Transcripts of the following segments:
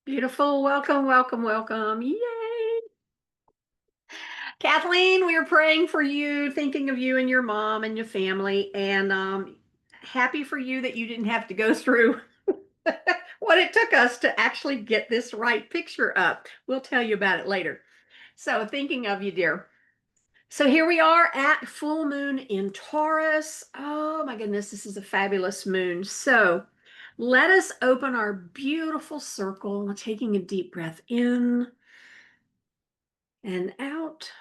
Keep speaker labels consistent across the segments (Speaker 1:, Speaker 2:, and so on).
Speaker 1: Beautiful. Welcome, welcome, welcome. Yay. Kathleen, we are praying for you, thinking of you and your mom and your family, and happy for you that you didn't have to go through what it took us to actually get this right picture up. We'll tell you about it later. So, thinking of you, dear. So, here we are at full moon in Taurus. Oh my goodness, this is a fabulous moon. So, let us open our beautiful circle, taking a deep breath in and out,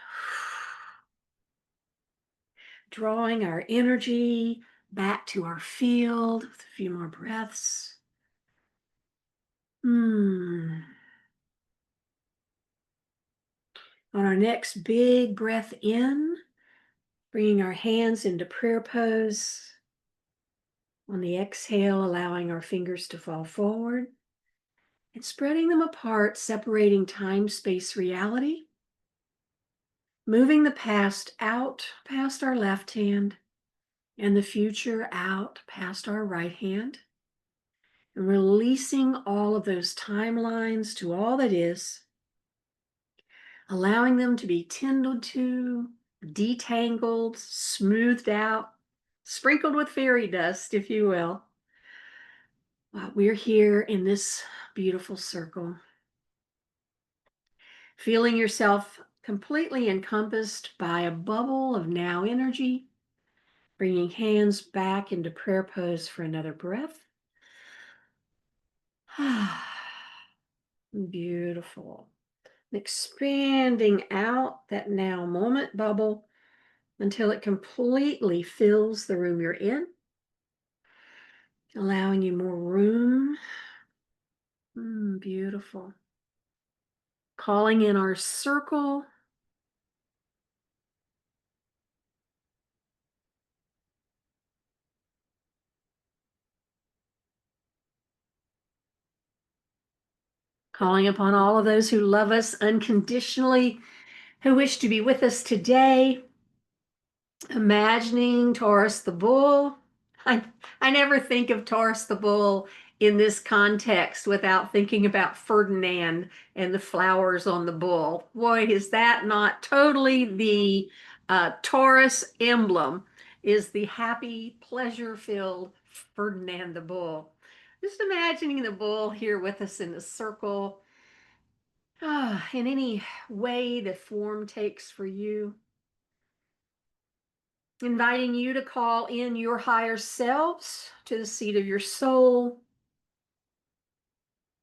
Speaker 1: drawing our energy back to our field with a few more breaths. On our next big breath in, bringing our hands into prayer pose. On the exhale, allowing our fingers to fall forward and spreading them apart, separating time, space, reality. Moving the past out past our left hand and the future out past our right hand. And releasing all of those timelines to all that is, allowing them to be tended to, detangled, smoothed out, sprinkled with fairy dust, if you will. We're here in this beautiful circle, feeling yourself completely encompassed by a bubble of now energy, bringing hands back into prayer pose for another breath. Beautiful. Expanding out that now moment bubble until it completely fills the room you're in, allowing you more room. Beautiful. Calling in our circle. Calling upon all of those who love us unconditionally, who wish to be with us today. Imagining Taurus the bull. I, I never think of Taurus the bull in this context without thinking about Ferdinand and the flowers on the bull. Boy, is that not totally the Taurus emblem, is the happy, pleasure-filled Ferdinand the bull. Just imagining the bull here with us in the circle. In any way the form takes for you. Inviting you to call in your higher selves to the seat of your soul.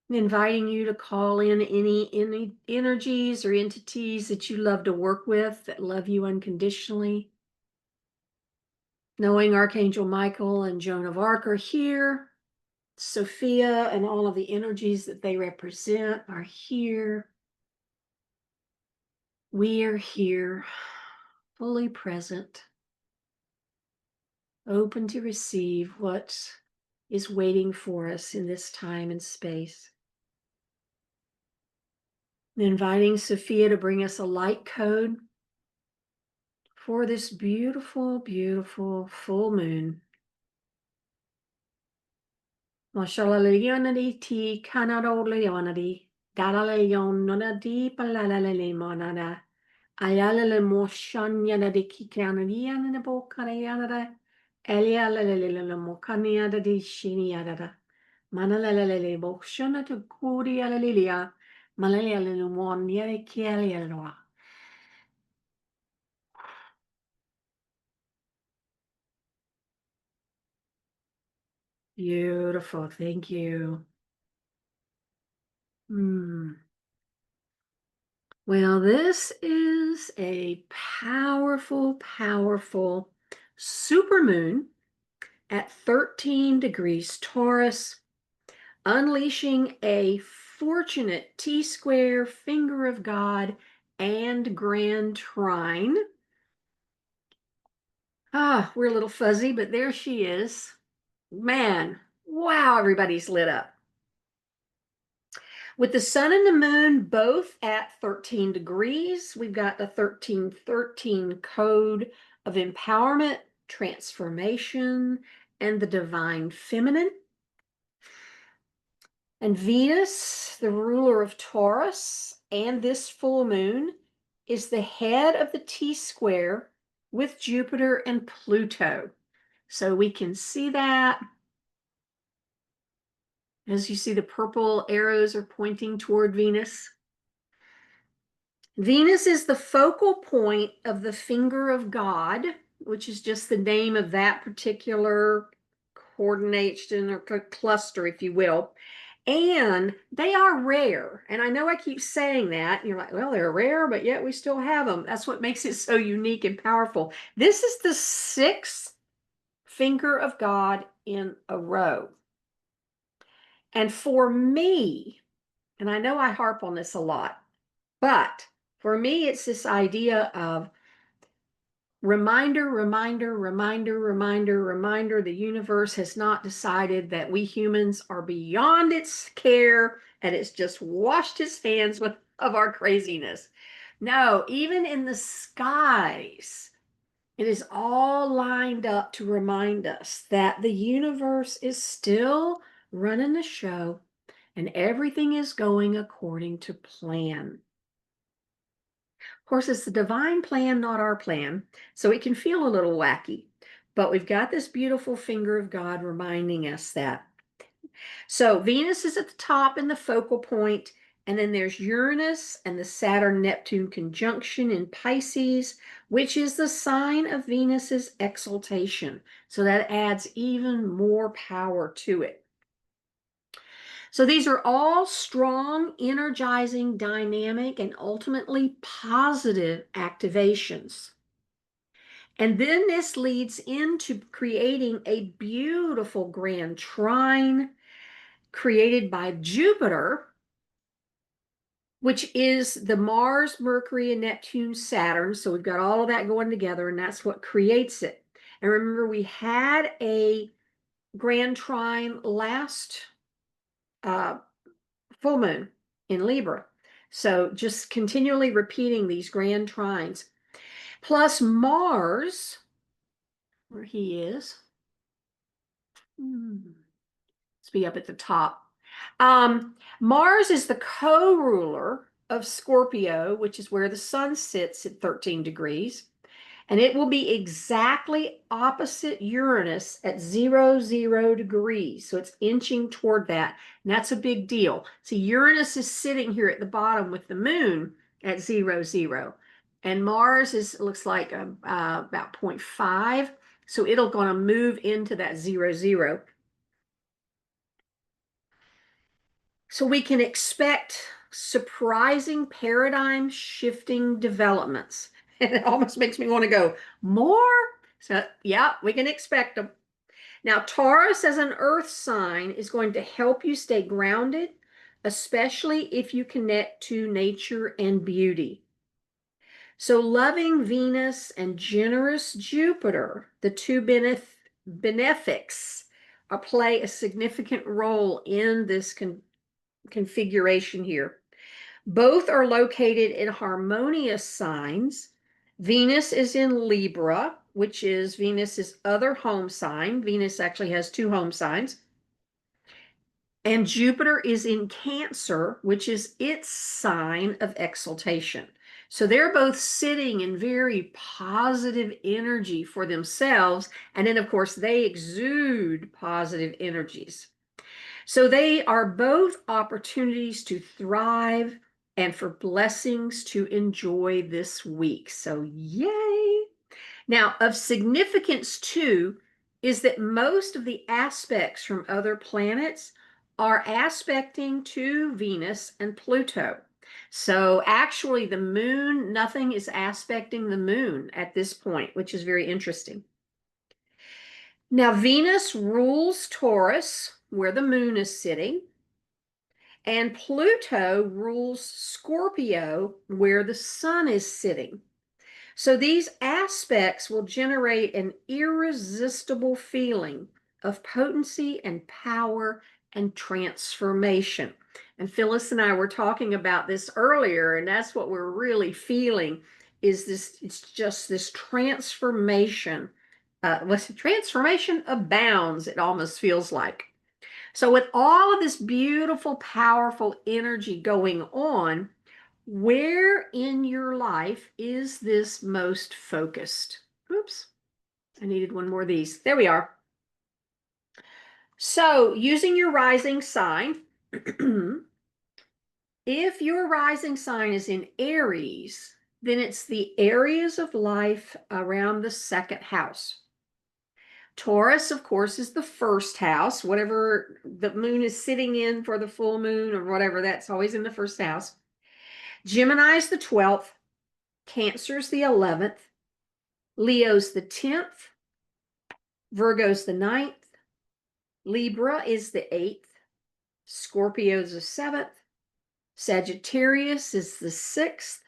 Speaker 1: Inviting you to call in any energies or entities that you love to work with that love you unconditionally. Knowing Archangel Michael and Joan of Arc are here. Sophia and all of the energies that they represent are here. We are here, fully present, open to receive what is waiting for us in this time and space. Inviting Sophia to bring us a light code for this beautiful, beautiful full moon. Mashalaleonadi ti kanado leonadi, dalaleonadi palalale monada, ayalale moshanyanadi kikanadian the bokarianada, elialalele mokaniada di shiniada, manalele boshana to kuria lilia, malalia lumonia kialianoa. Beautiful. Thank you. Well, this is a powerful, powerful supermoon at 13 degrees Taurus, unleashing a fortunate T-square, finger of God, and grand trine. We're a little fuzzy, but there she is. Man, wow, everybody's lit up. With the sun and the moon both at 13 degrees, we've got the 1313 code of empowerment, transformation, and the divine feminine. And Venus, the ruler of Taurus, and this full moon is the head of the T-square with Jupiter and Pluto. So we can see that. As you see, the purple arrows are pointing toward Venus. Venus is the focal point of the finger of God, which is just the name of that particular coordination or cluster, if you will. And they are rare. And I know I keep saying that. And you're like, well, they're rare, but yet we still have them. That's what makes it so unique and powerful. This is the sixth finger of God in a row. And for me, and I know I harp on this a lot, but for me, it's this idea of reminder, reminder, reminder, reminder, reminder. The universe has not decided that we humans are beyond its care and it's just washed its hands of our craziness. No, even in the skies, it is all lined up to remind us that the universe is still running the show and everything is going according to plan. Of course, it's the divine plan, not our plan, so it can feel a little wacky, but we've got this beautiful finger of God reminding us that. So Venus is at the top in the focal point, and then there's Uranus and the Saturn-Neptune conjunction in Pisces, which is the sign of Venus's exaltation. So that adds even more power to it. So these are all strong, energizing, dynamic, and ultimately positive activations. And then this leads into creating a beautiful grand trine created by Jupiter, which is the Mars, Mercury, and Neptune, Saturn. So we've got all of that going together, and that's what creates it. And remember, we had a grand trine last full moon in Libra. So just continually repeating these grand trines. Plus Mars, where he is. Let's be up at the top. Mars is the co-ruler of Scorpio, which is where the sun sits at 13 degrees. And it will be exactly opposite Uranus at 0 degrees. So it's inching toward that. And that's a big deal. See, Uranus is sitting here at the bottom with the moon at 0. And Mars is, looks like about 0.5. So it'll going to move into that 0. So we can expect surprising paradigm shifting developments. And it almost makes me want to go, more? So yeah, we can expect them. Now, Taurus as an earth sign is going to help you stay grounded, especially if you connect to nature and beauty. So loving Venus and generous Jupiter, the two benefics, play a significant role in this configuration here. Both are located in harmonious signs. Venus is in Libra, which is Venus's other home sign. Venus actually has two home signs. And Jupiter is in Cancer, which is its sign of exaltation. So they're both sitting in very positive energy for themselves. And then, of course, they exude positive energies. So they are both opportunities to thrive and for blessings to enjoy this week. So yay. Now, of significance too, is that most of the aspects from other planets are aspecting to Venus and Pluto. So actually the moon, nothing is aspecting the moon at this point, which is very interesting. Now, Venus rules Taurus, where the moon is sitting, and Pluto rules Scorpio, where the sun is sitting. So these aspects will generate an irresistible feeling of potency and power and transformation. And Phyllis and I were talking about this earlier, and that's what we're really feeling is this, it's just this transformation. Transformation abounds, it almost feels like. So with all of this beautiful, powerful energy going on, where in your life is this most focused? Oops, I needed one more of these. There we are. So using your rising sign, if your rising sign is in Aries, then it's the areas of life around the second house. Taurus, of course, is the first house. Whatever the moon is sitting in for the full moon or whatever, that's always in the first house. Gemini is the 12th. Cancer's the 11th. Leo's the 10th. Virgo's the 9th. Libra is the 8th. Scorpio's the 7th. Sagittarius is the 6th.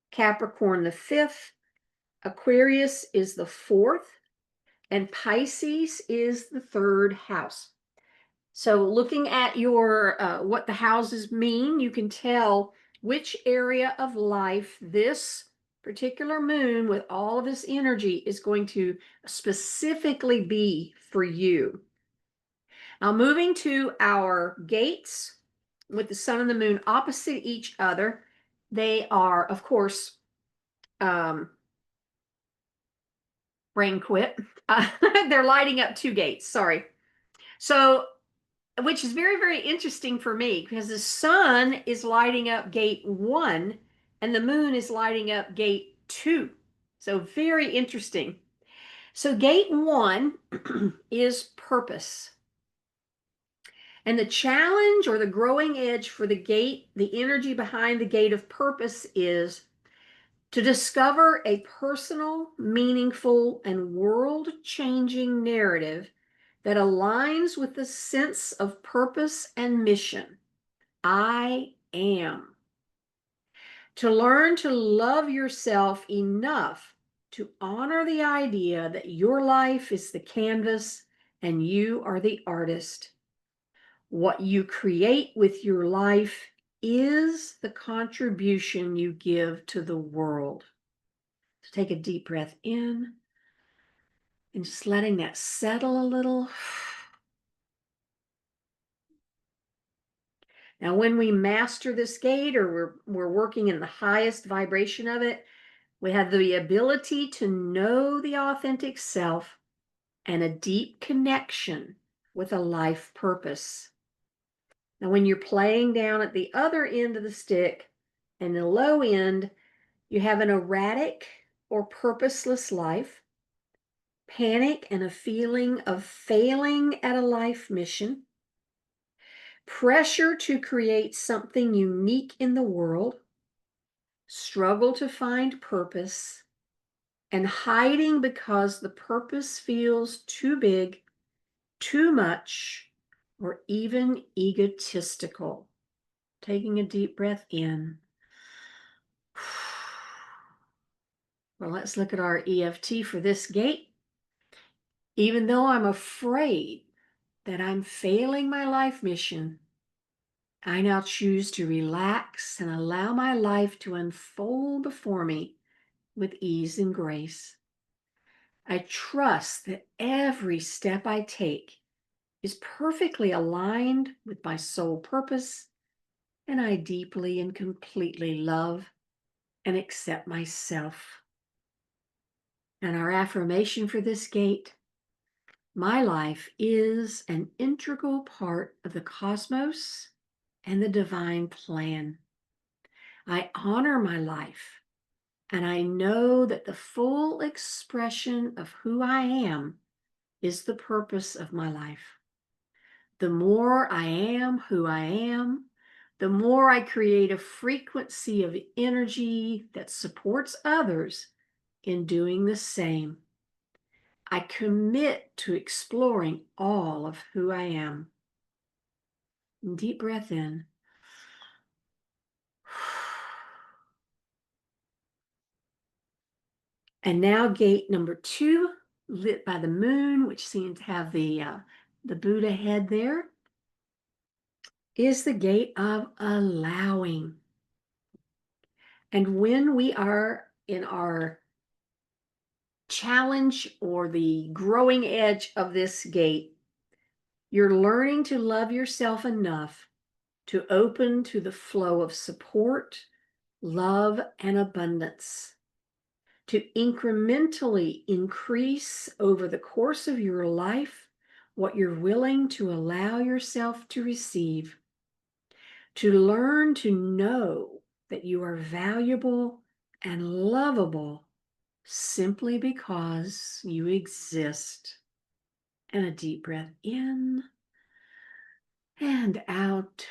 Speaker 1: Capricorn the 5th. Aquarius is the 4th. And Pisces is the 3rd house. So looking at your what the houses mean, you can tell which area of life this particular moon with all of this energy is going to specifically be for you. Now moving to our gates with the sun and the moon opposite each other, they are, of course, brain quit. They're lighting up two gates, sorry. So which is very, very interesting for me because the sun is lighting up gate 1 and the moon is lighting up gate 2. So very interesting. So gate 1 is purpose. And the challenge or the growing edge for the gate, the energy behind the gate of purpose is to discover a personal, meaningful, and world-changing narrative that aligns with the sense of purpose and mission. I am. To learn to love yourself enough to honor the idea that your life is the canvas and you are the artist. What you create with your life is the contribution you give to the world. So take a deep breath in and just letting that settle a little. Now, when we master this gate or we're working in the highest vibration of it, we have the ability to know the authentic self and a deep connection with a life purpose. Now, when you're playing down at the other end of the stick and the low end, you have an erratic or purposeless life, panic and a feeling of failing at a life mission, pressure to create something unique in the world, struggle to find purpose, and hiding because the purpose feels too big, too much, or even egotistical. Taking a deep breath in. Well, let's look at our EFT for this gate. Even though I'm afraid that I'm failing my life mission, I now choose to relax and allow my life to unfold before me with ease and grace. I trust that every step I take is perfectly aligned with my soul purpose, and I deeply and completely love and accept myself. And our affirmation for this gate: my life is an integral part of the cosmos and the divine plan. I honor my life, and I know that the full expression of who I am is the purpose of my life. The more I am who I am, the more I create a frequency of energy that supports others in doing the same. I commit to exploring all of who I am. Deep breath in. And now gate number 2, lit by the moon, which seems to have the Buddha head there, is the gate of allowing. And when we are in our challenge or the growing edge of this gate, You're learning to love yourself enough to open to the flow of support, love, and abundance, to incrementally increase over the course of your life what you're willing to allow yourself to receive, to learn to know that you are valuable and lovable simply because you exist. And a deep breath in and out.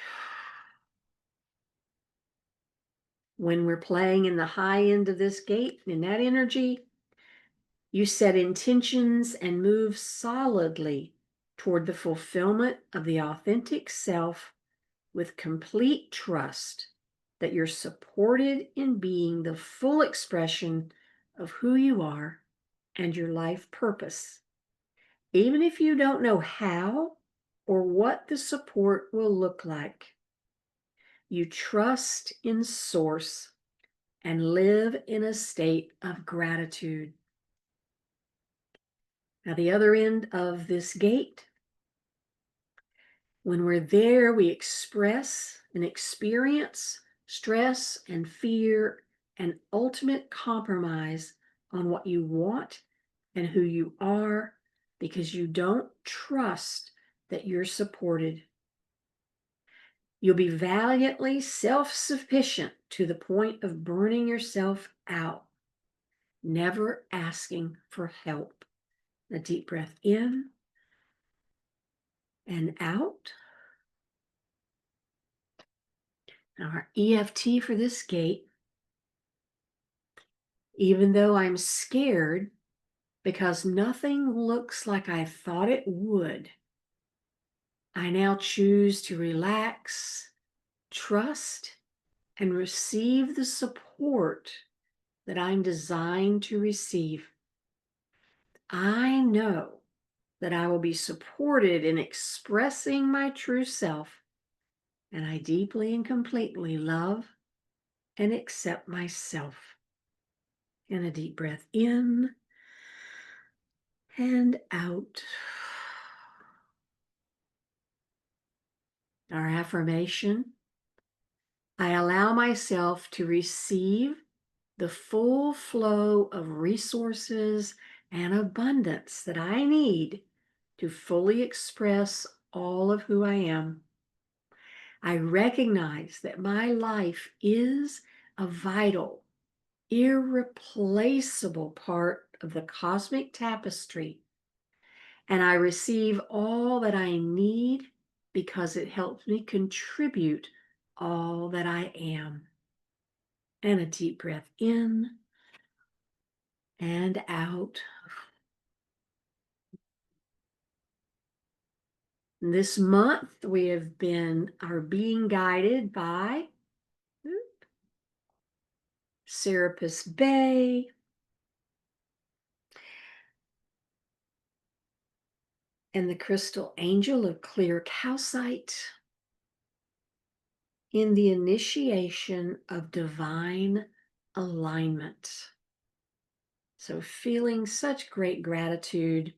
Speaker 1: When we're playing in the high end of this gate, in that energy, you set intentions and move solidly toward the fulfillment of the authentic self with complete trust that you're supported in being the full expression of who you are and your life purpose, even if you don't know how or what the support will look like. You trust in Source and live in a state of gratitude. Now, the other end of this gate, when we're there, we express and experience stress and fear and ultimate compromise on what you want and who you are because you don't trust that you're supported. You'll be valiantly self-sufficient to the point of burning yourself out, never asking for help. A deep breath in and out. Now our EFT for this gate, even though I'm scared because nothing looks like I thought it would, I now choose to relax, trust, and receive the support that I'm designed to receive. I know that I will be supported in expressing my true self, and I deeply and completely love and accept myself. And a deep breath in and out. Our affirmation: I allow myself to receive the full flow of resources and abundance that I need to fully express all of who I am. I recognize that my life is a vital, irreplaceable part of the cosmic tapestry, and I receive all that I need because it helps me contribute all that I am. And a deep breath in and out. This month we are being guided by Serapis Bay, and the crystal angel of clear calcite in the initiation of divine alignment. So feeling such great gratitude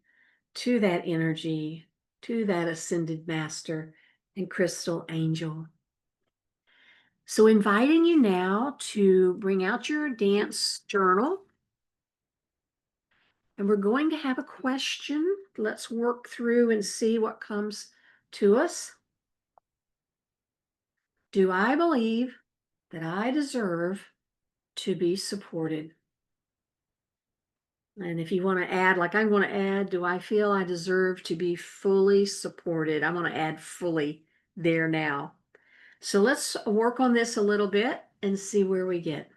Speaker 1: to that energy, to that ascended master and crystal angel. So inviting you now to bring out your dance journal. And we're going to have a question. Let's work through and see what comes to us. Do I believe that I deserve to be supported? And if you want to add, like I'm going to add, do I feel I deserve to be fully supported? I'm going to add fully there now. So let's work on this a little bit and see where we get.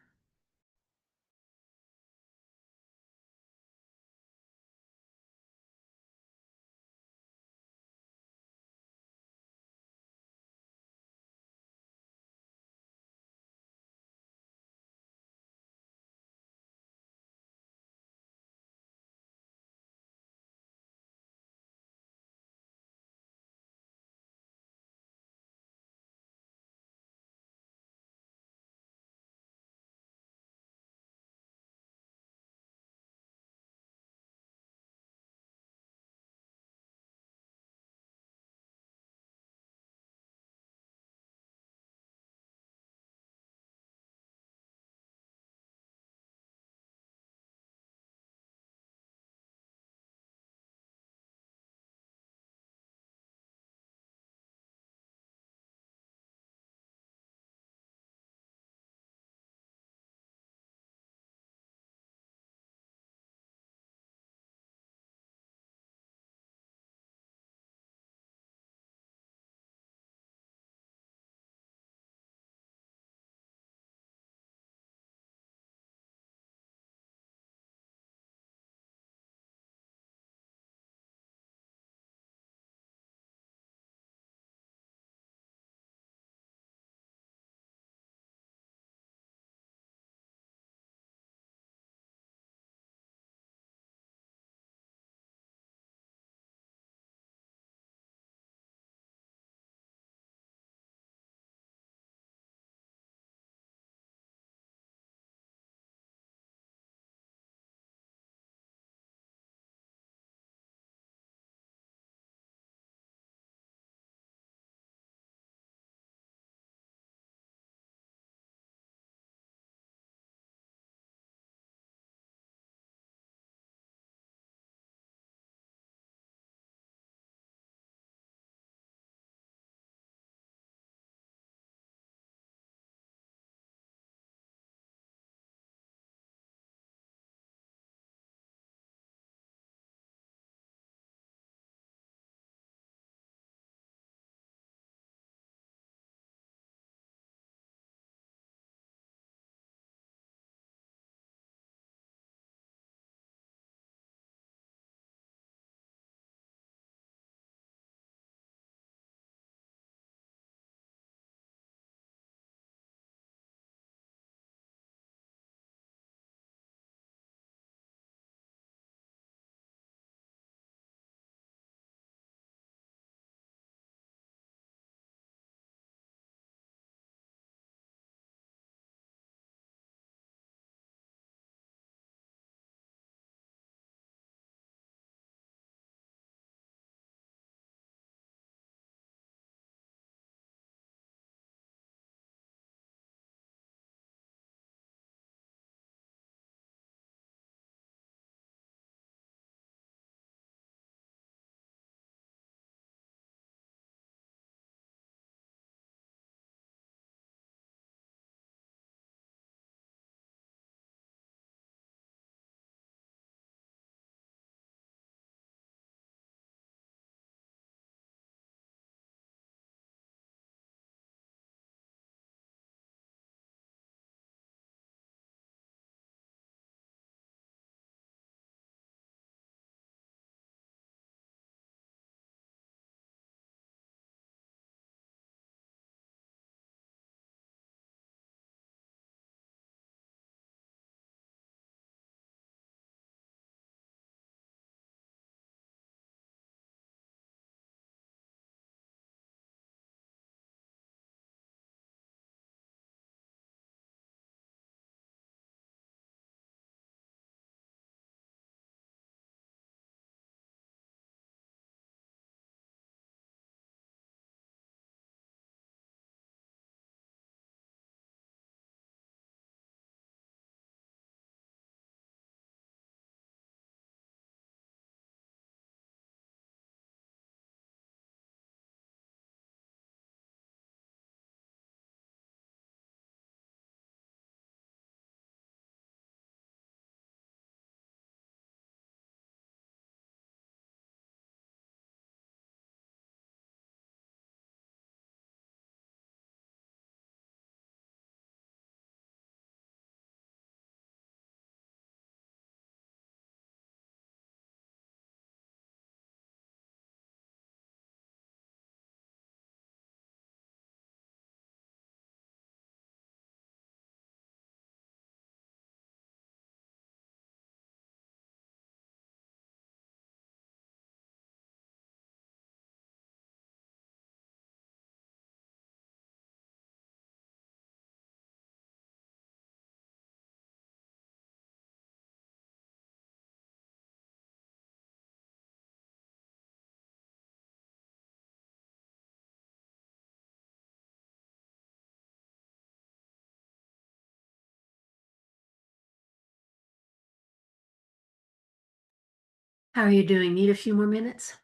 Speaker 1: How are you doing? Need a few more minutes?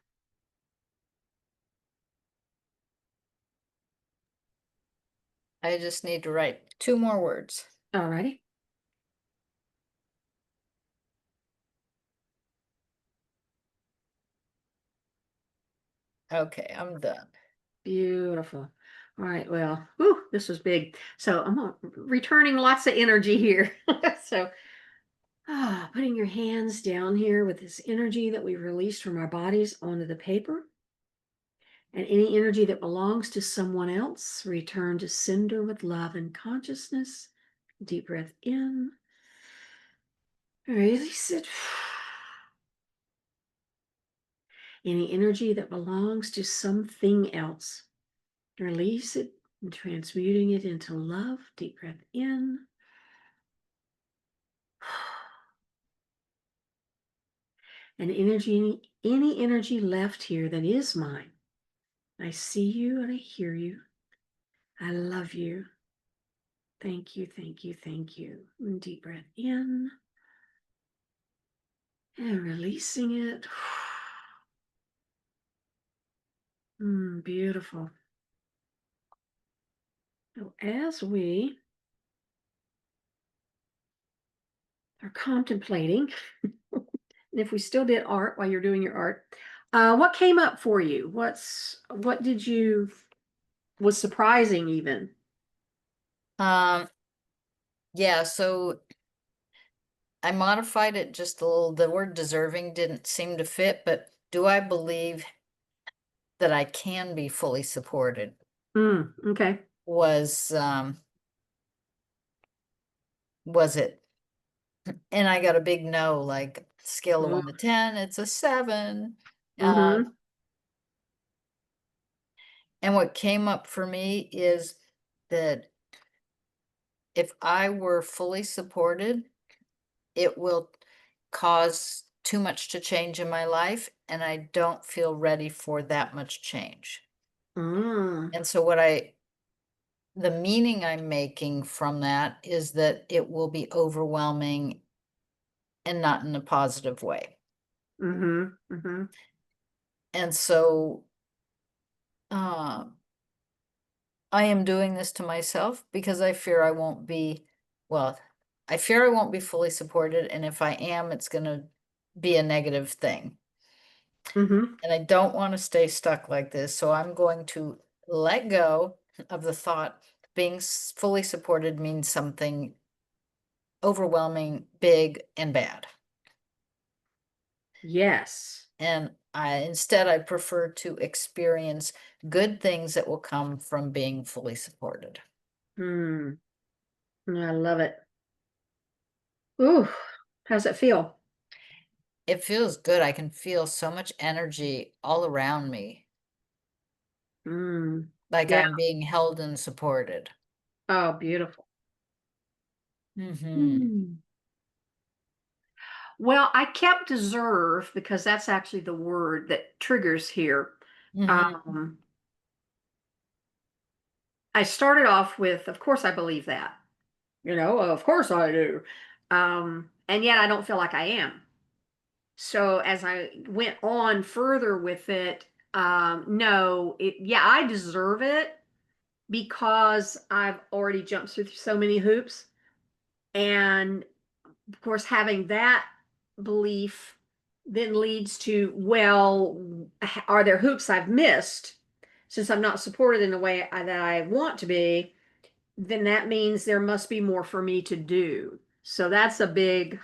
Speaker 2: I just need to write 2 more words.
Speaker 1: Alrighty.
Speaker 2: Okay, I'm done.
Speaker 1: Beautiful. All right. Well, whew, this was big. So returning lots of energy here. So, putting your hands down here with this energy that we released from our bodies onto the paper. And any energy that belongs to someone else, return to sender with love and consciousness. Deep breath in. Release it. Any energy that belongs to something else, release it and transmuting it into love. Deep breath in. And any energy left here that is mine. I see you and I hear you. I love you. Thank you, thank you, thank you. And deep breath in and releasing it. Beautiful. So as we are contemplating, and if we still did art while you're doing your art, what came up for you? What did you was surprising even?
Speaker 2: Um, yeah, so I modified it just a little. The word deserving didn't seem to fit, but do I believe that I can be fully supported
Speaker 1: Okay.
Speaker 2: was, was it? And I got a big no, like scale of 1 to 10, it's a 7.
Speaker 1: Mm-hmm.
Speaker 2: And what came up for me is that if I were fully supported, it will cause too much to change in my life, and I don't feel ready for that much change.
Speaker 1: Mm.
Speaker 2: And so the meaning I'm making from that is that it will be overwhelming and not in a positive way.
Speaker 1: Mhm, mhm,
Speaker 2: And so, uh, I am doing this to myself because I fear I won't be, well, I fear I won't be fully supported, and if I am, it's gonna be a negative thing.
Speaker 1: mhm.
Speaker 2: And I don't want to stay stuck like this. So I'm going to let go of the thought being fully supported means something overwhelming, big, and bad.
Speaker 1: Yes.
Speaker 2: And I prefer to experience good things that will come from being fully supported.
Speaker 1: Mm, I love it. Ooh, how's it feel?
Speaker 2: It feels good. I can feel so much energy all around me,
Speaker 1: Mm,
Speaker 2: like
Speaker 1: yeah.
Speaker 2: I'm being held and supported.
Speaker 1: Oh, beautiful.
Speaker 2: Hmm.
Speaker 1: Mm. Well, I kept deserve because that's actually the word that triggers here.
Speaker 2: Hmm.
Speaker 1: Um, I started off with, of course, I believe that. Of course I do. And yet I don't feel like I am. So as I went on further with it, no, yeah, I deserve it because I've already jumped through so many hoops. And of course, having that belief then leads to, well, are there hoops I've missed? Since I'm not supported in the way that I want to be, then that means there must be more for me to do. So that's a big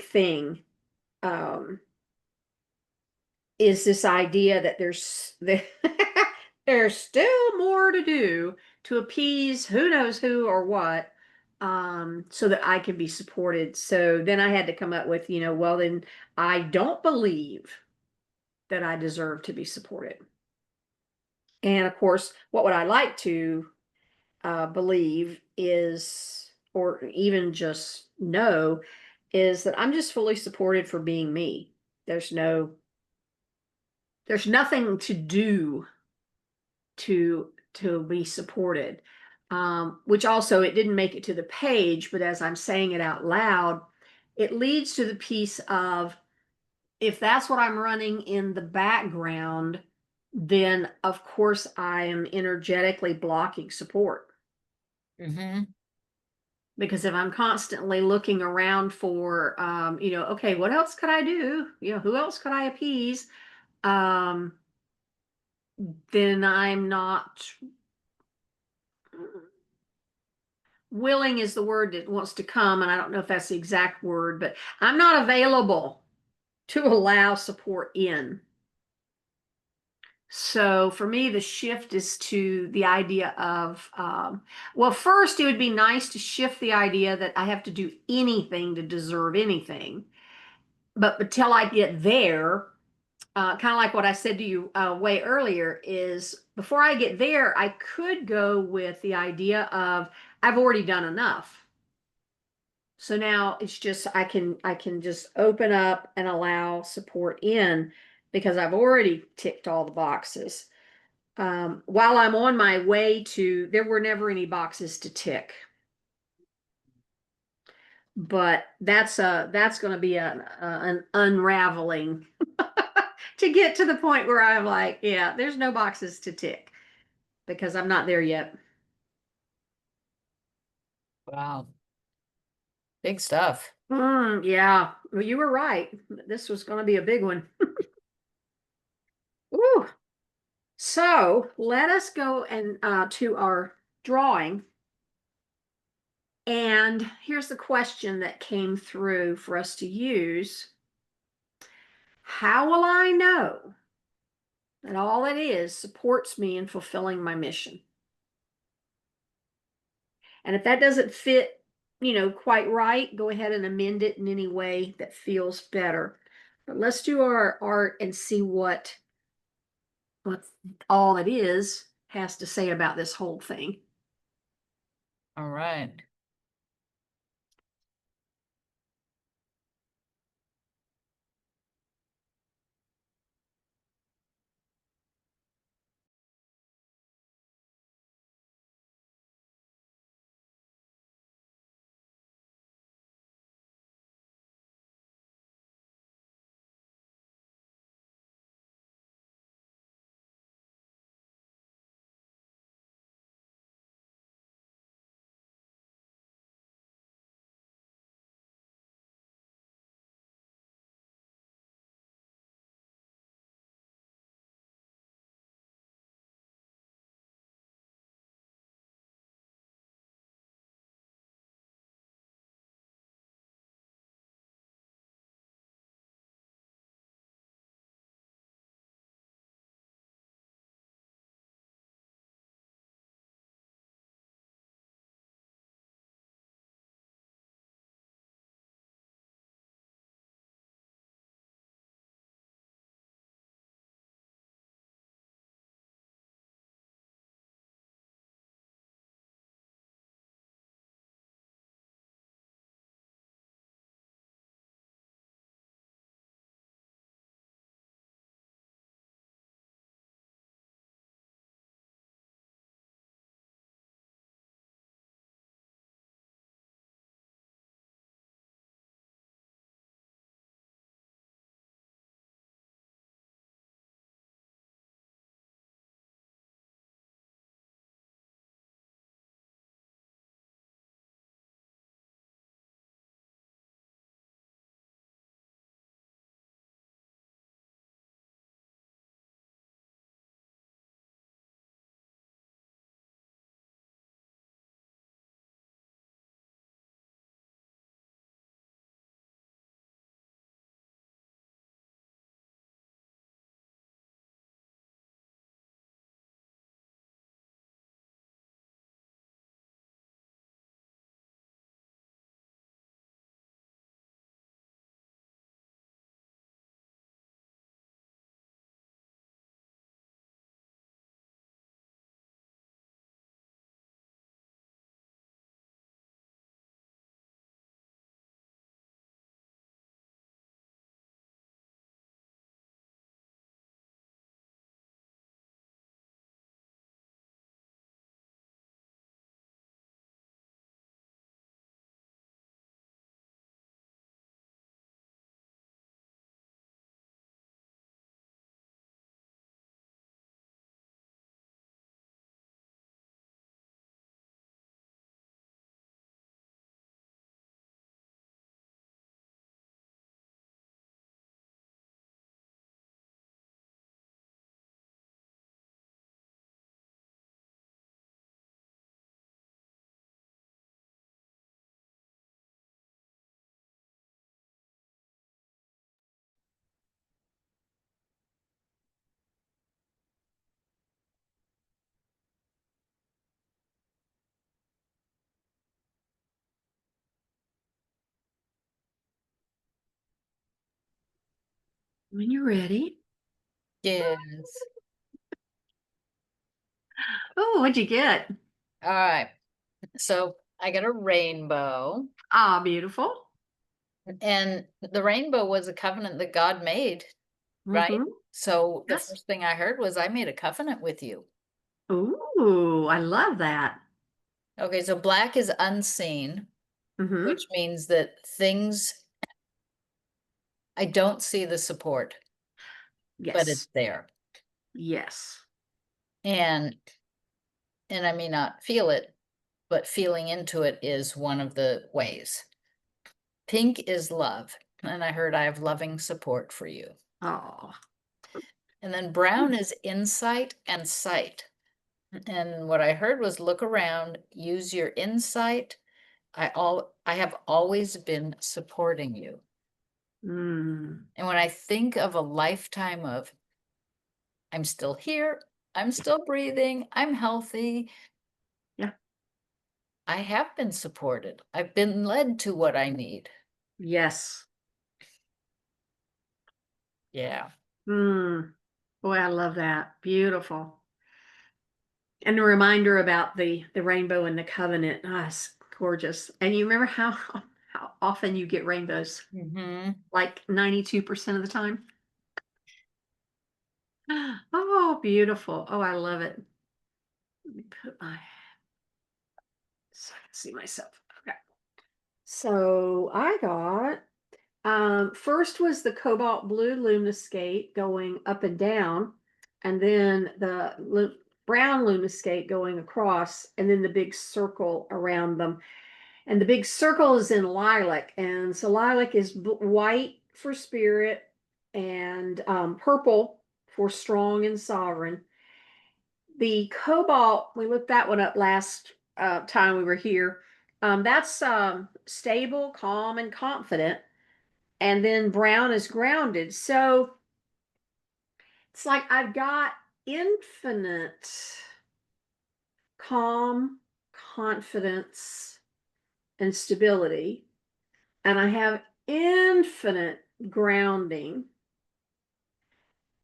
Speaker 1: thing. Um, is this idea that there's still more to do to appease who knows who or what, so that I can be supported. So then I had to come up with, well, then I don't believe that I deserve to be supported. And of course, what would I like to believe is, or even just know, is that I'm just fully supported for being me. There's no, there's nothing to do to be supported. Which also, it didn't make it to the page, but as I'm saying it out loud, it leads to the piece of, if that's what I'm running in the background, then of course I am energetically blocking support.
Speaker 2: Mm-hmm.
Speaker 1: Because if I'm constantly looking around for, okay, what else could I do? Who else could I appease? Um, then I'm not willing is the word that wants to come. And I don't know if that's the exact word, but I'm not available to allow support in. So for me, the shift is to the idea of, well, first, it would be nice to shift the idea that I have to do anything to deserve anything. But until I get there, kind of like what I said to you way earlier, is before I get there, I could go with the idea of I've already done enough. So now it's just I can just open up and allow support in because I've already ticked all the boxes. While I'm on my way to, there were never any boxes to tick, but that's going to be an unraveling to get to the point where I'm like, yeah, there's no boxes to tick because I'm not there yet.
Speaker 2: Wow. Big stuff.
Speaker 1: Yeah, well, you were right. This was going to be a big one. Ooh. So let us go and to our drawing. And here's the question that came through for us to use. How will I know that all it is supports me in fulfilling my mission? And if that doesn't fit, quite right, go ahead and amend it in any way that feels better. But let's do our art and see what all it is has to say about this whole thing.
Speaker 2: All right.
Speaker 1: When you're ready.
Speaker 2: Yes.
Speaker 1: Oh, what'd you get?
Speaker 2: All right. So I got a rainbow,
Speaker 1: Ah, beautiful.
Speaker 2: and the rainbow was a covenant that God made, right?
Speaker 1: Mm-hmm.
Speaker 2: So the
Speaker 1: Yes.
Speaker 2: first thing I heard was, I made a covenant with you.
Speaker 1: Ooh, I love that.
Speaker 2: Okay, so black is unseen,
Speaker 1: Mm-hmm.
Speaker 2: which means that things, I don't see the support, but it's
Speaker 1: Yes.
Speaker 2: there.
Speaker 1: Yes.
Speaker 2: And I may not feel it, but feeling into it is one of the ways. Pink is love, and I heard I have loving support for you.
Speaker 1: Oh.
Speaker 2: And then brown is insight and sight. And what I heard was, look around, use your insight. I have always been supporting you.
Speaker 1: Mm.
Speaker 2: And when I think of a lifetime of, I'm still here, I'm still breathing, I'm healthy,
Speaker 1: Yeah.
Speaker 2: I have been supported. I've been led to what I need.
Speaker 1: Yes.
Speaker 2: Yeah.
Speaker 1: Mm. Boy, I love that. Beautiful. And a reminder about the rainbow and the covenant. Ah, it's gorgeous. And you remember how often you get rainbows?
Speaker 2: Hmm.
Speaker 1: Like 92% of the time. Oh, beautiful. Oh, I love it. Let me put my so I can see myself. Okay. So I got first was the cobalt blue luminescape going up and down, and then the brown luminescape going across, and then the big circle around them. And the big circle is in lilac, and so lilac is white for spirit, and purple for strong and sovereign. The cobalt, we looked that one up last time we were here. That's stable, calm, and confident. And then brown is grounded. So it's like I've got infinite calm, confidence, and stability. And I have infinite grounding.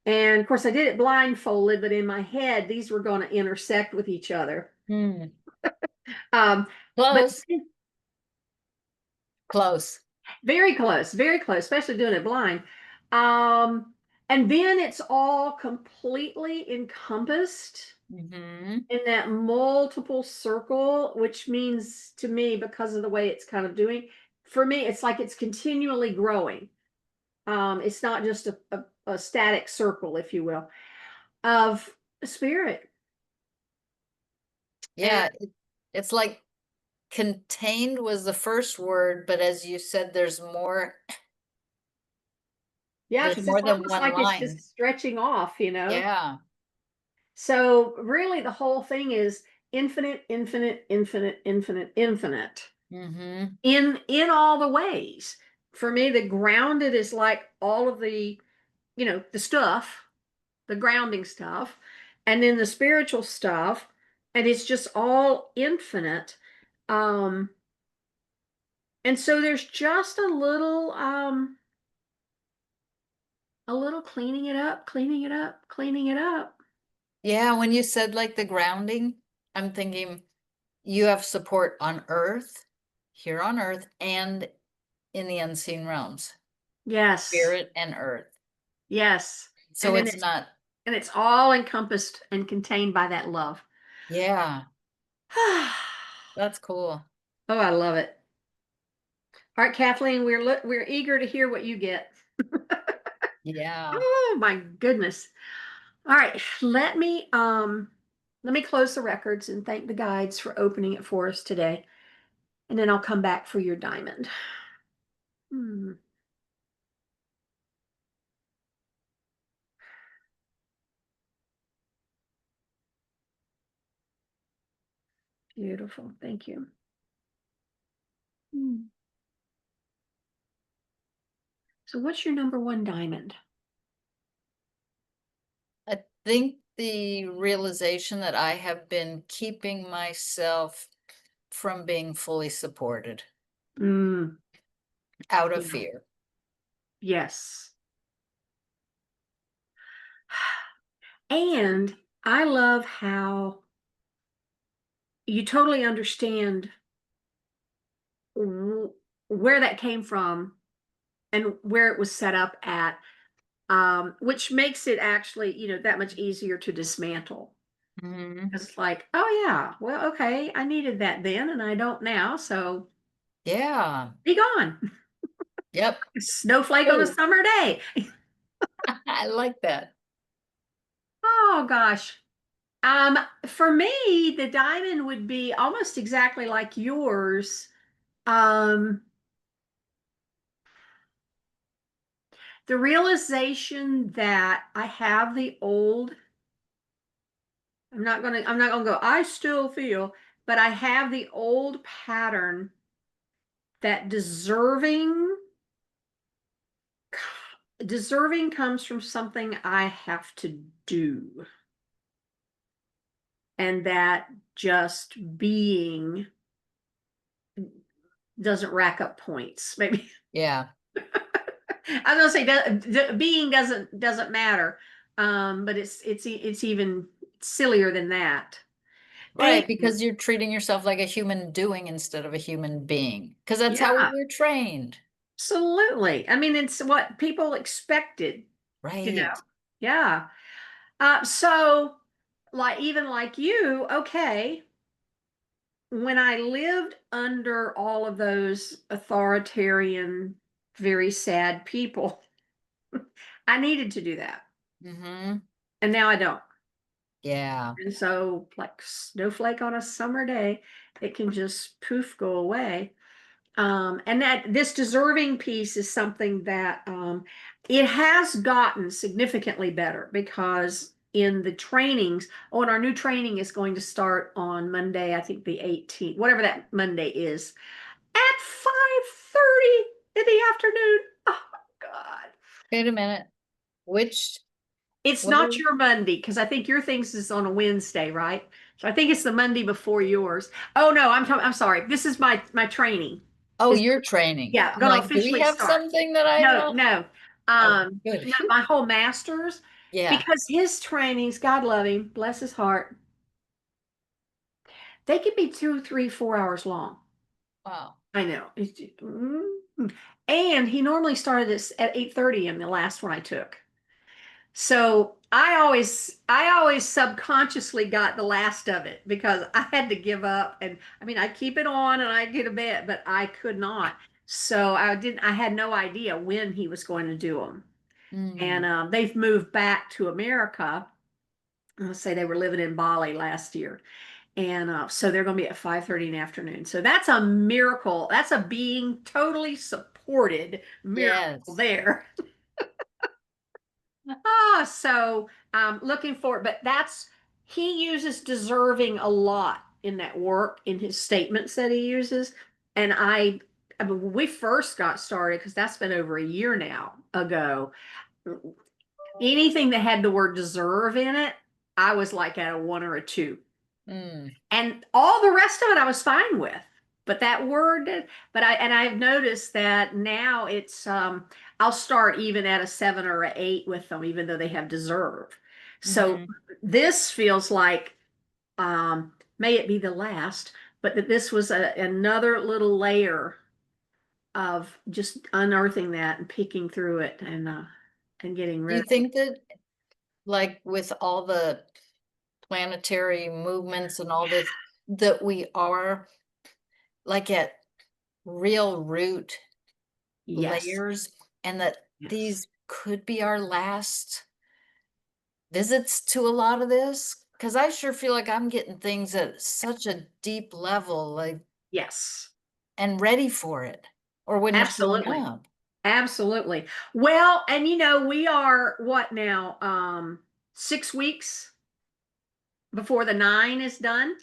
Speaker 1: And of course, I did it blindfolded, but in my head, these were going to intersect with each other.
Speaker 2: Hmm.
Speaker 1: Um, but
Speaker 2: Close. Close.
Speaker 1: very close, especially doing it blind. And then it's all completely encompassed
Speaker 2: Hmm.
Speaker 1: in that multiple circle, which means to me, because of the way it's kind of doing, for me, it's like it's continually growing. It's not just a static circle, if you will, of spirit. And
Speaker 2: Yeah. It's like contained was the first word, but as you said,
Speaker 1: yeah,
Speaker 2: there's
Speaker 1: because
Speaker 2: more
Speaker 1: it's
Speaker 2: than
Speaker 1: almost
Speaker 2: one
Speaker 1: like it's
Speaker 2: line.
Speaker 1: just stretching off, you know?
Speaker 2: Yeah.
Speaker 1: So really the whole thing is infinite, infinite, infinite, infinite, infinite
Speaker 2: Hmm.
Speaker 1: in all the ways. For me, the grounded is like all of the, the stuff, the grounding stuff, and then the spiritual stuff, and it's just all infinite. Um, and so there's just a little cleaning it up, cleaning it up, cleaning it up.
Speaker 2: Yeah, when you said like the grounding, I'm thinking you have support on earth, here on earth, and in the unseen realms,
Speaker 1: Yes.
Speaker 2: spirit and earth.
Speaker 1: Yes.
Speaker 2: So
Speaker 1: And then
Speaker 2: it's not,
Speaker 1: it's all encompassed and contained by that love.
Speaker 2: yeah,
Speaker 1: Oh,
Speaker 2: that's cool.
Speaker 1: I love it. All right, Kathleen, we're eager to hear what you get.
Speaker 2: Yeah.
Speaker 1: Oh my goodness. All right, let me close the records and thank the guides for opening it for us today. And then I'll come back for your diamond. Hmm, beautiful. Thank you. Hmm. So what's your number one diamond?
Speaker 2: I think the realization that I have been keeping myself from being fully supported
Speaker 1: Mm,
Speaker 2: out of
Speaker 1: yeah.
Speaker 2: fear.
Speaker 1: Yes. And I love how you totally understand w- where that came from and where it was set up at, which makes it actually, that much easier to dismantle.
Speaker 2: Mhm.
Speaker 1: It's like, oh yeah, well, okay, I needed that then, and I don't now, so
Speaker 2: Yeah.
Speaker 1: be gone.
Speaker 2: Yep.
Speaker 1: Snowflake on a
Speaker 2: True.
Speaker 1: summer day.
Speaker 2: I like that.
Speaker 1: Oh gosh. For me, the diamond would be almost exactly like yours. Um, the realization that I have the old, I'm not gonna go, I still feel, but I have the old pattern that deserving comes from something I have to do, and that just being doesn't rack up points. Maybe
Speaker 2: Yeah.
Speaker 1: I was gonna say being doesn't matter, but it's even sillier than that. And
Speaker 2: Right, because you're treating yourself like a human doing instead of a human being, because that's how we
Speaker 1: yeah,
Speaker 2: were trained.
Speaker 1: absolutely. I mean, it's what people expected, you know.
Speaker 2: Right.
Speaker 1: Yeah. So like even like you, okay, when I lived under all of those authoritarian, very sad people, I needed to do that.
Speaker 2: Mhm.
Speaker 1: And now I don't.
Speaker 2: Yeah.
Speaker 1: And so, like snowflake on a summer day, it can just poof go away. And that this deserving piece is something that it has gotten significantly better because in the trainings, oh, and our new training is going to start on Monday, I think the 18th, whatever that Monday is, at 5:30 in the afternoon. Oh God.
Speaker 2: Wait a minute. Which
Speaker 1: It's
Speaker 2: what
Speaker 1: not
Speaker 2: are
Speaker 1: your Monday because I think your things is on a Wednesday, right? So I think it's the Monday before yours. Oh no, I'm sorry. This is my training.
Speaker 2: Oh,
Speaker 1: Is
Speaker 2: you're training.
Speaker 1: yeah,
Speaker 2: I'm
Speaker 1: going to
Speaker 2: like, "Do we
Speaker 1: officially
Speaker 2: have
Speaker 1: start.
Speaker 2: something that I
Speaker 1: No,
Speaker 2: don't?"
Speaker 1: no.
Speaker 2: Oh, good.
Speaker 1: No, my whole master's,
Speaker 2: Yeah.
Speaker 1: because his trainings, God love him, bless his heart, they could be 2, 3, 4 hours long.
Speaker 2: Wow.
Speaker 1: I know. And he normally started this at 8:30 in the last one I took. So I always subconsciously got the last of it because I had to give up. And I mean, I keep it on and I get a bit, but I could not. So I had no idea when he was going to do them. And
Speaker 2: Mm.
Speaker 1: they've moved back to America. Let's say they were living in Bali last year. And so they're going to be at 5:30 in the afternoon. So that's a miracle. That's a being totally supported miracle
Speaker 2: Yes.
Speaker 1: there. So looking for, but he uses deserving a lot in that work in his statements that he uses. And I mean, when we first got started, because that's been over a year now ago, anything that had the word deserve in it, I was like at a 1 or a 2.
Speaker 2: Mm.
Speaker 1: And all the rest of it I was fine with. But that word, I've noticed that now I'll start even at a 7 or a 8 with them, even though they have deserve. So
Speaker 2: Mhm.
Speaker 1: this feels like may it be the last, but that this was another little layer of just unearthing that and picking through it and getting
Speaker 2: Do
Speaker 1: rid
Speaker 2: you
Speaker 1: of it.
Speaker 2: think that, like, with all the planetary movements and all this, that we are, like, at real root
Speaker 1: Yes,
Speaker 2: layers, and that
Speaker 1: yes,
Speaker 2: these could be our last visits to a lot of this? Because I sure feel like I'm getting things at such a deep level, like,
Speaker 1: yes,
Speaker 2: and ready for it, or wouldn't have shown
Speaker 1: absolutely.
Speaker 2: up.
Speaker 1: Absolutely. Well, and we are what now? 6 weeks before the 9 is done.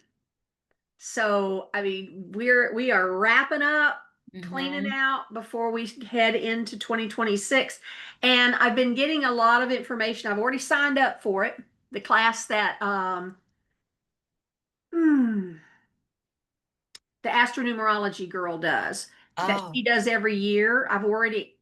Speaker 1: So, I mean, we are wrapping up, cleaning
Speaker 2: Mhm.
Speaker 1: out before we head into 2026. And I've been getting a lot of information. I've already signed up for it. The class that hmm, the astronumerology girl does that
Speaker 2: Oh,
Speaker 1: she does every year. I've already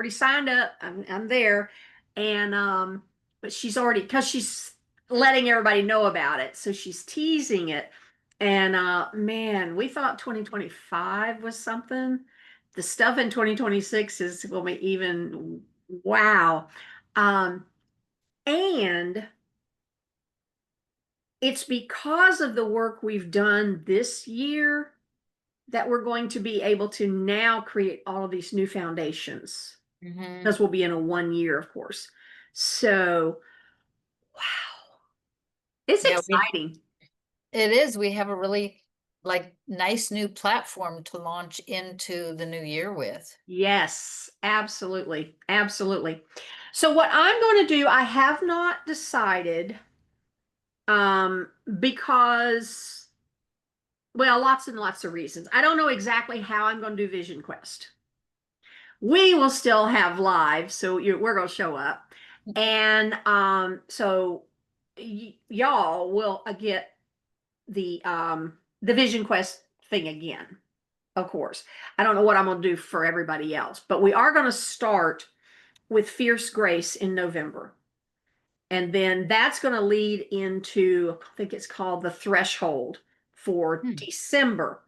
Speaker 1: signed up. I'm there, and but she's already because she's letting everybody know about it. So she's teasing it. And man, we thought 2025 was something. The stuff in 2026 is will be even wow. Um, and it's because of the work we've done this year that we're going to be able to now create all of these new foundations
Speaker 2: Mhm.
Speaker 1: because we'll be in a 1 year, of course. So, wow, it's
Speaker 2: Yeah,
Speaker 1: exciting.
Speaker 2: it is. We have a really, like, nice new platform to launch into the new year with.
Speaker 1: Yes, absolutely. Absolutely. So, what I'm going to do, I have not decided um, because, well, lots and lots of reasons. I don't know exactly how I'm going to do Vision Quest. We will still have live, so we're going to show up. And so y'all will get the Vision Quest thing again, of course. I don't know what I'm going to do for everybody else, but we are going to start with Fierce Grace in November. And then that's going to lead into, I think it's called the Threshold for
Speaker 2: Hmm.
Speaker 1: December.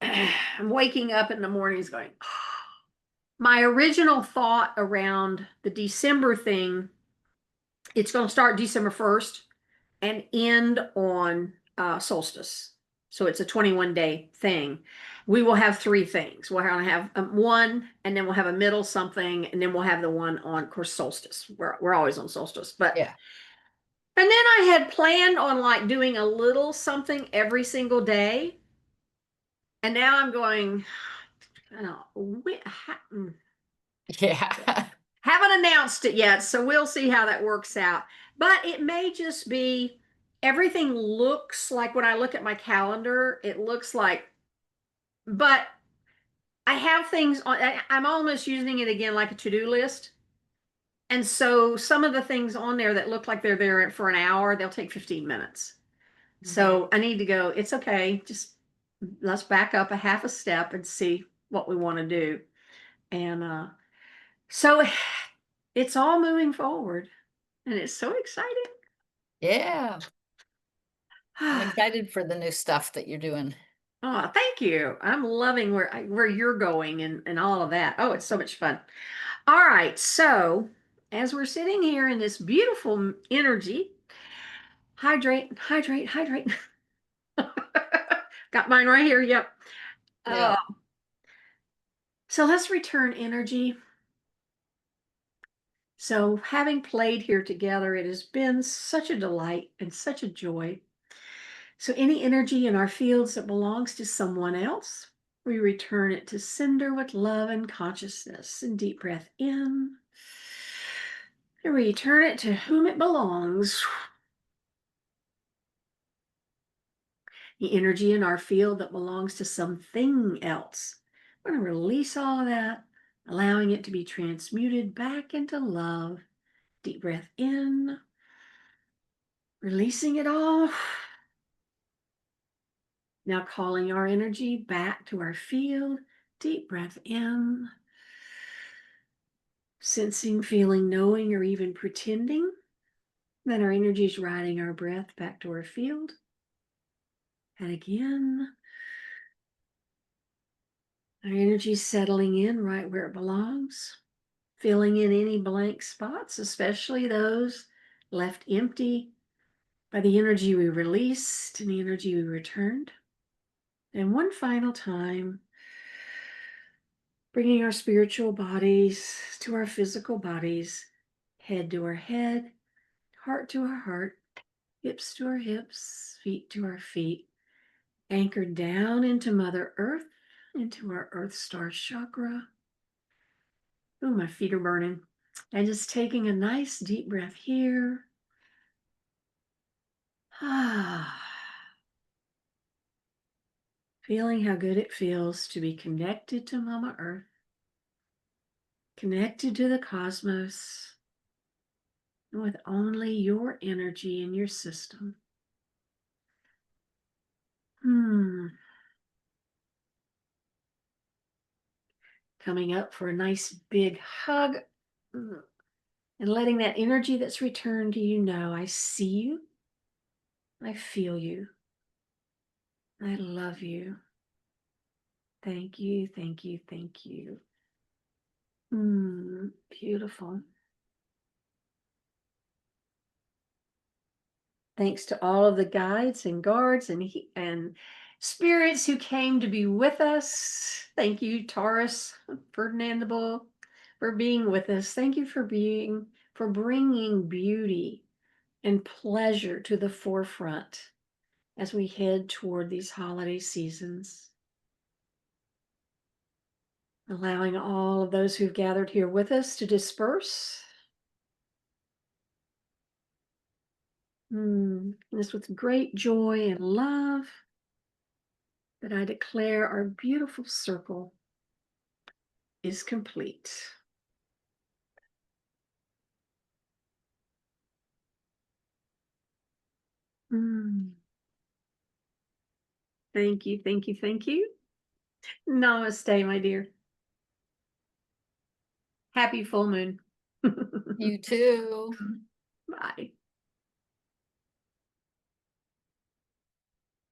Speaker 1: I'm waking up in the mornings going, my original thought around the December thing, it's going to start December 1st and end on solstice. So it's a 21-day thing. We will have three things. We're going to have one, and then we'll have a middle something, and then we'll have the one on, of course, solstice. We're always on solstice. But,
Speaker 2: Yeah.
Speaker 1: and then I had planned on like doing a little something every single day. And now I'm going, I don't know,
Speaker 2: Yeah.
Speaker 1: haven't announced it yet, so we'll see how that works out. But it may just be everything looks like when I look at my calendar, it looks like, but I have things on, I'm almost using it again like a to-do list. And so some of the things on there that look like they're there for an hour, they'll take 15 minutes.
Speaker 2: Mhm.
Speaker 1: So I need to go, it's okay, just let's back up a half a step and see what we want to do. And so it's all moving forward. And it's so exciting.
Speaker 2: Yeah. I'm excited for the new stuff that you're doing.
Speaker 1: Oh, thank you. I'm loving where you're going and all of that. Oh, it's so much fun. All right. So, as we're sitting here in this beautiful energy, hydrate, hydrate, hydrate. Got mine right here. Yep. Uh,
Speaker 2: Yeah.
Speaker 1: so let's return energy. So, having played here together, it has been such a delight and such a joy. So any energy in our fields that belongs to someone else, we return it to sender with love and consciousness. And deep breath in. And return it to whom it belongs. The energy in our field that belongs to something else. We're going to release all of that, allowing it to be transmuted back into love. Deep breath in. Releasing it all. Now calling our energy back to our field. Deep breath in. Sensing, feeling, knowing, or even pretending that our energy is riding our breath back to our field. And again, our energy is settling in right where it belongs, filling in any blank spots, especially those left empty by the energy we released and the energy we returned. And one final time, bringing our spiritual bodies to our physical bodies, head to our head, heart to our heart, hips to our hips, feet to our feet, anchored down into Mother Earth, into our Earth Star chakra. Ooh, my feet are burning. And just taking a nice deep breath here. Ah, feeling how good it feels to be connected to Mama Earth, connected to the cosmos, with only your energy in your system. Hmm. Coming up for a nice big hug. And letting that energy that's returned to you know, I see you, I feel you, I love you. Thank you, thank you, thank you. Beautiful. Thanks to all of the guides and guards and spirits who came to be with us. Thank you, Taurus, Ferdinand the Bull, for being with us. Thank you for bringing beauty and pleasure to the forefront as we head toward these holiday seasons. Allowing all of those who've gathered here with us to disperse. This with great joy and love that I declare our beautiful circle is complete. Mm. Thank you, thank you, thank you. Namaste, my dear. Happy full moon.
Speaker 2: You too.
Speaker 1: Bye.